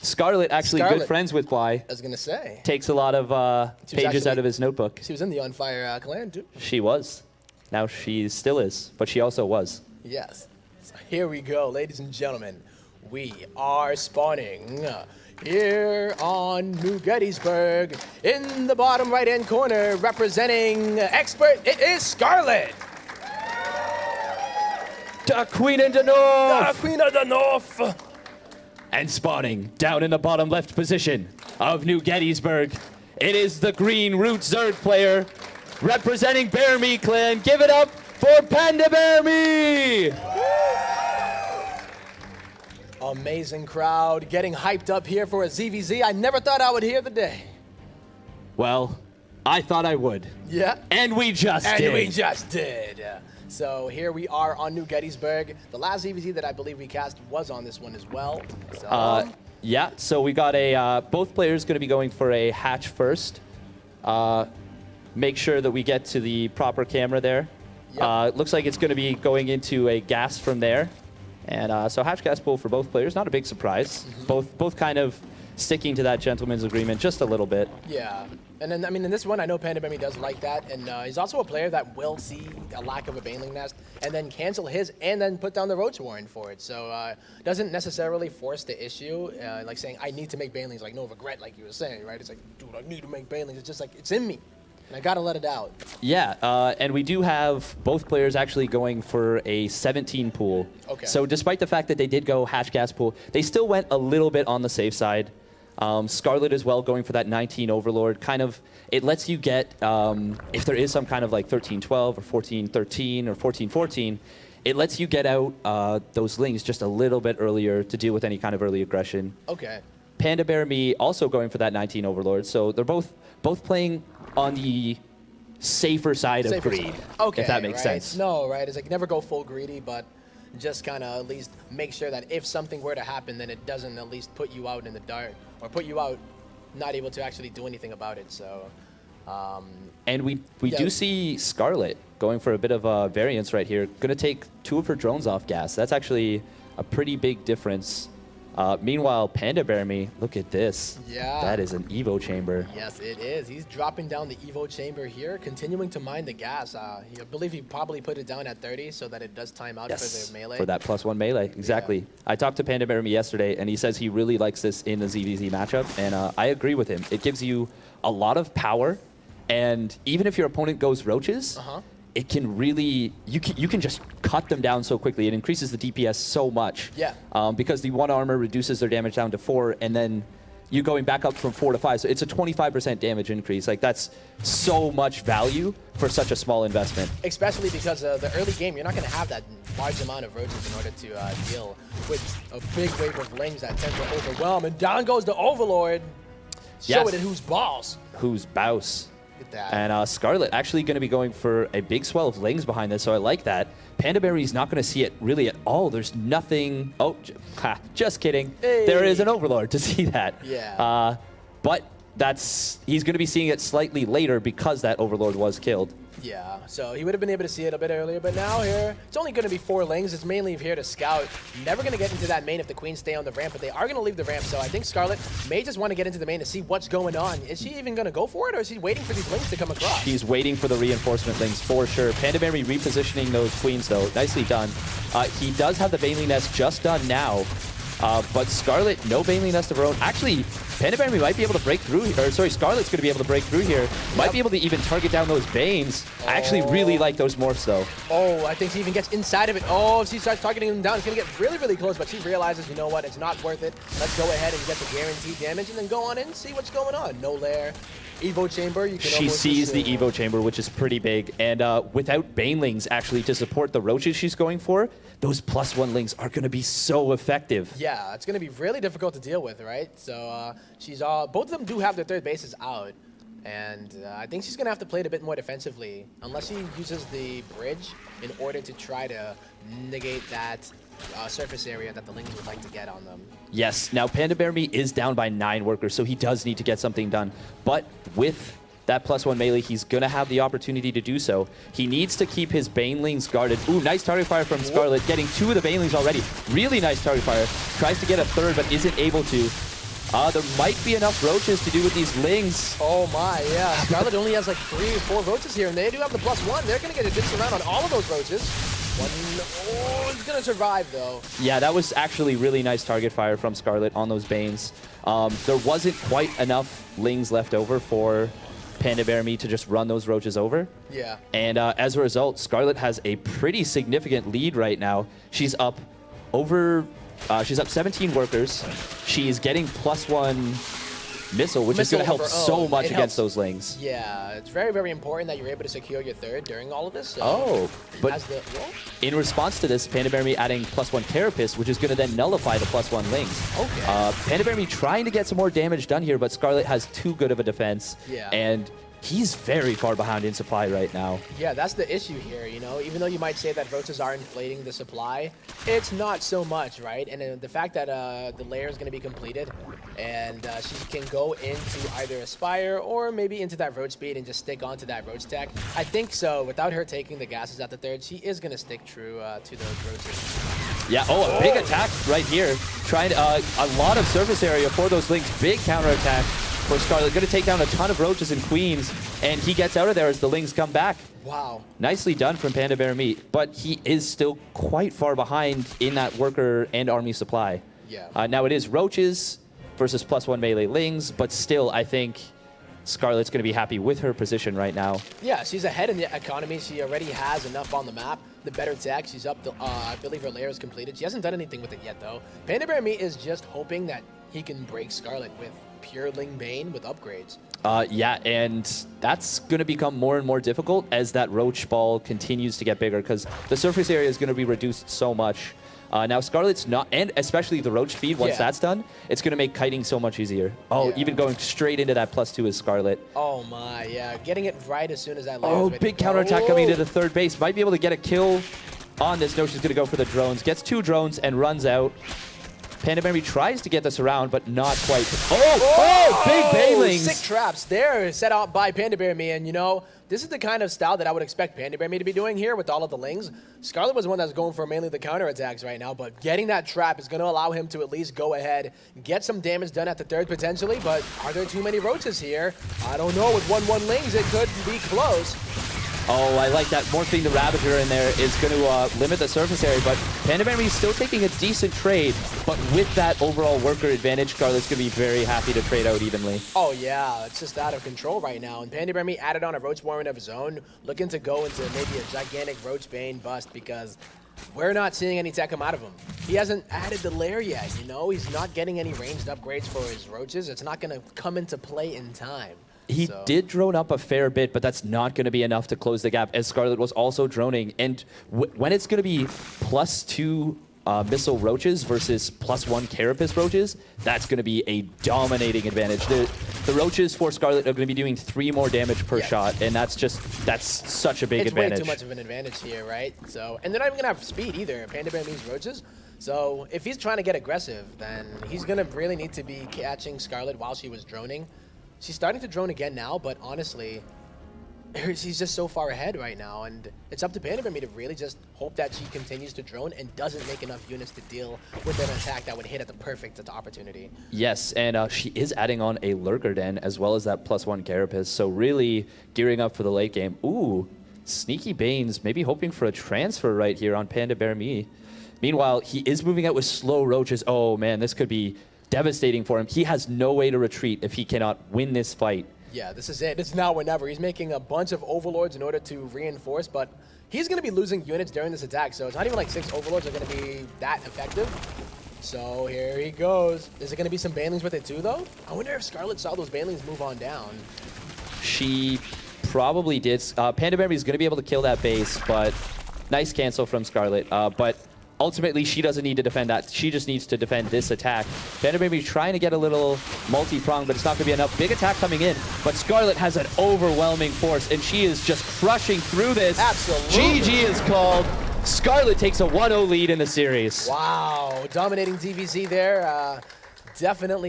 Scarlet, actually good friends with Bly. I was going to say. Takes a lot of pages out of his notebook. She was in the On Fire clan, too. She was. Now she still is, but she also was. Yes. So here we go, ladies and gentlemen. We are spawning here on New Gettysburg. In the bottom right-hand corner, representing expert, it is Scarlet. The Queen of the North! The Queen of the North! And spawning down in the bottom left position of New Gettysburg, it is the Green Root Zerg player representing Bear Me Clan. Give it up for Panda Bear Me! Amazing crowd getting hyped up here for a ZVZ. I never thought I would hear the day. Well, I thought I would. Yeah? And we just did. And we just did. So here we are on New Gettysburg. The last ZVZ that I believe we cast was on this one as well. So, yeah, so we got a, both players going to be going for a hatch first. Make sure that we get to the proper camera there. Yep. Looks like it's going to be going into a gas from there. And so hatch gas pool for both players, not a big surprise. Both kind of sticking to that gentleman's agreement just a little bit. Yeah. And then, I mean, in this one, I know Panda Bear Me does like that. And he's also a player that will see a lack of a Baneling Nest and then cancel his and then put down the Roach Warren for it. So doesn't necessarily force the issue, like saying, I need to make Banelings, like no regret, like you were saying, right? It's like, dude, I need to make Banelings. It's just like, it's in me. And I got to let it out. Yeah, and we do have both players actually going for a 17 pool. Okay. So despite the fact that they did go hatch gas pool, they still went a little bit on the safe side. Scarlet as well going for that 19 Overlord. Kind of, it lets you get, if there is some kind of like 13-12 or 14-13 or 14-14, it lets you get out those lings just a little bit earlier to deal with any kind of early aggression. Okay. Panda Bear Me also going for that 19 Overlord. So they're both playing on the safer side of greed, okay, if that makes sense. No, right? It's like never go full greedy, but just kind of at least make sure that if something were to happen, then it doesn't at least put you out in the dark or put you out not able to actually do anything about it. So, and we do see Scarlet going for a bit of a variance right here. Going to take 2 of her drones off gas. That's actually a pretty big difference. Meanwhile, Panda Bear Me, look at this. Yeah. That is an Evo chamber. Yes, it is. He's dropping down the Evo chamber here, continuing to mine the gas. I believe he probably put it down at 30 so that it does time out for the melee. For that +1 melee, exactly. Yeah. I talked to Panda Bear Me yesterday, and he says he really likes this in the ZVZ matchup, and I agree with him. It gives you a lot of power, and even if your opponent goes roaches, it can really, you can just cut them down so quickly. It increases the DPS so much. Yeah. Because the 1 armor reduces their damage down to 4, and then you going back up from 4 to 5. So it's a 25% damage increase. Like, that's so much value for such a small investment. Especially because the early game, you're not going to have that large amount of roaches in order to deal with a big wave of lings that tend to overwhelm. And down goes the Overlord. Show it in who's boss. Who's bouse. That. And Scarlet actually going to be going for a big swell of lings behind this, so I like that. Panda Berry's not going to see it really at all. There's nothing. Oh, just kidding. Hey. There is an Overlord to see that. Yeah. But he's going to be seeing it slightly later because that Overlord was killed. Yeah, so he would have been able to see it a bit earlier, but now here, it's only going to be 4 lings. It's mainly here to scout. Never going to get into that main if the queens stay on the ramp, but they are going to leave the ramp, so I think Scarlet may just want to get into the main to see what's going on. Is she even going to go for it, or is she waiting for these lings to come across? She's waiting for the reinforcement lings for sure. Panda Berry repositioning those queens, though. Nicely done. He does have the Baneling Nest just done now. But Scarlet, no Baneling Nest of her own. Actually, Panda Bear Me might be able to break through here. Or sorry, Scarlet's going to be able to break through here. Might be able to even target down those Banes. I actually really like those morphs, though. Oh, I think she even gets inside of it. Oh, if she starts targeting them down, it's going to get really, really close. But she realizes, you know what, it's not worth it. Let's go ahead and get the guaranteed damage and then go on in and see what's going on. No lair. Evo Chamber, you can She sees the Evo Chamber, which is pretty big. And without Banelings actually to support the roaches she's going for, those +1 lings are going to be so effective. Yeah, it's going to be really difficult to deal with, right? So both of them do have their third bases out. And I think she's going to have to play it a bit more defensively, unless she uses the bridge in order to try to negate that surface area that the lings would like to get on them. Yes, now Panda Bear Me is down by 9 workers, so he does need to get something done. But with that +1 melee, he's going to have the opportunity to do so. He needs to keep his Banelings guarded. Ooh, nice target fire from Skarlet, getting 2 of the Banelings already. Really nice target fire. Tries to get a third, but isn't able to. There might be enough roaches to do with these Lings. Oh my, yeah. Skarlet only has like 3 or 4 roaches here, and they do have the +1. They're going to get a good surround on all of those roaches. He's going to survive, though. Yeah, that was actually really nice target fire from Skarlet on those Banes. There wasn't quite enough Lings left over for Panda Bear Me to just run those roaches over. Yeah. And as a result, Skarlet has a pretty significant lead right now. She's up over... she's up 17 workers. She's getting +1 missile, which is going to help so much against those Lings. Yeah, it's very, very important that you're able to secure your third during all of this. So oh, but in response to this, Panda Bear Me adding +1 Carapace, which is going to then nullify the +1 Lings. Okay. Panda Bear Me trying to get some more damage done here, but Skarlet has too good of a defense. Yeah. And he's very far behind in supply right now. Yeah, that's the issue here, you know? Even though you might say that roaches are inflating the supply, it's not so much, right? And the fact that the layer is going to be completed and she can go into either Aspire or maybe into that roach speed and just stick onto that roach tech. I think so. Without her taking the gases at the third, she is going to stick true to those roaches. Yeah, a big attack right here. Trying a lot of surface area for those Lings. Big counterattack for Skarlet. Going to take down a ton of roaches and queens, and he gets out of there as the Lings come back. Wow. Nicely done from Panda Bear Me, but he is still quite far behind in that worker and army supply. Yeah. Now it is roaches versus +1 melee Lings, but still I think Skarlet's going to be happy with her position right now. Yeah, she's ahead in the economy. She already has enough on the map. The better tech, she's up. I believe her layer is completed. She hasn't done anything with it yet, though. Panda Bear Me is just hoping that he can break Skarlet with pure Ling Bane with upgrades. Yeah, and that's going to become more and more difficult as that roach ball continues to get bigger because the surface area is going to be reduced so much. Now Skarlet's not, and especially the roach speed, once that's done, it's going to make kiting so much easier. Oh, even going straight into that +2 is Skarlet. Oh my, yeah. Getting it right as soon as that layer is ready. Big counterattack coming to the third base. Might be able to get a kill on this. No, she's going to go for the drones. Gets 2 drones and runs out. Panda Bear Me tries to get this around, but not quite. Big Banelings! Sick traps there set out by Panda Bear Me, and you know, this is the kind of style that I would expect Panda Bear Me to be doing here with all of the Lings. Skarlet was the one that's going for mainly the counterattacks right now, but getting that trap is going to allow him to at least go ahead, get some damage done at the third potentially, but are there too many roaches here? I don't know. With 1-1 Lings, it could be close. Oh, I like that. Morphing the Ravager in there is going to limit the surface area, but Panda Bear Me is still taking a decent trade, but with that overall worker advantage, Skarlet's going to be very happy to trade out evenly. Oh yeah, it's just out of control right now, and Panda Bear Me added on a Roach Warren of his own, looking to go into maybe a gigantic Roach Bane bust because we're not seeing any tech come out of him. He hasn't added the lair yet, you know? He's not getting any ranged upgrades for his roaches. It's not going to come into play in time. He did drone up a fair bit, but that's not going to be enough to close the gap, as Skarlet was also droning. And when it's going to be +2 missile roaches versus +1 Carapace roaches, that's going to be a dominating advantage. The roaches for Skarlet are going to be doing 3 more damage per shot, and that's such a big advantage. It's way too much of an advantage here, right? So, and they're not even going to have speed either, Panda Bear Me's roaches. So if he's trying to get aggressive, then he's going to really need to be catching Skarlet while she was droning. She's starting to drone again now, but honestly, she's just so far ahead right now, and it's up to Panda Bear Me to really just hope that she continues to drone and doesn't make enough units to deal with an attack that would hit at the perfect opportunity. Yes, and she is adding on a Lurker Den as well as that +1 Carapace, so really gearing up for the late game. Ooh, sneaky Banes, maybe hoping for a transfer right here on Panda Bear Me. Meanwhile, he is moving out with slow roaches. Oh man, this could be devastating for him. He has no way to retreat if he cannot win this fight. Yeah, this is it. It's now or never. He's making a bunch of Overlords in order to reinforce, but he's going to be losing units during this attack, so it's not even like 6 Overlords are going to be that effective. So here he goes. Is it going to be some Banelings with it too, though? I wonder if Skarlet saw those Banelings move on down. She probably did. Panda Bear Me is going to be able to kill that base, but nice cancel from Skarlet. But ultimately, she doesn't need to defend that. She just needs to defend this attack. Panda Bear Me trying to get a little multi-prong, but it's not going to be enough. Big attack coming in, but Skarlet has an overwhelming force, and she is just crushing through this. Absolutely. GG is called. Skarlet takes a 1-0 lead in the series. Wow, dominating DVZ there. Definitely.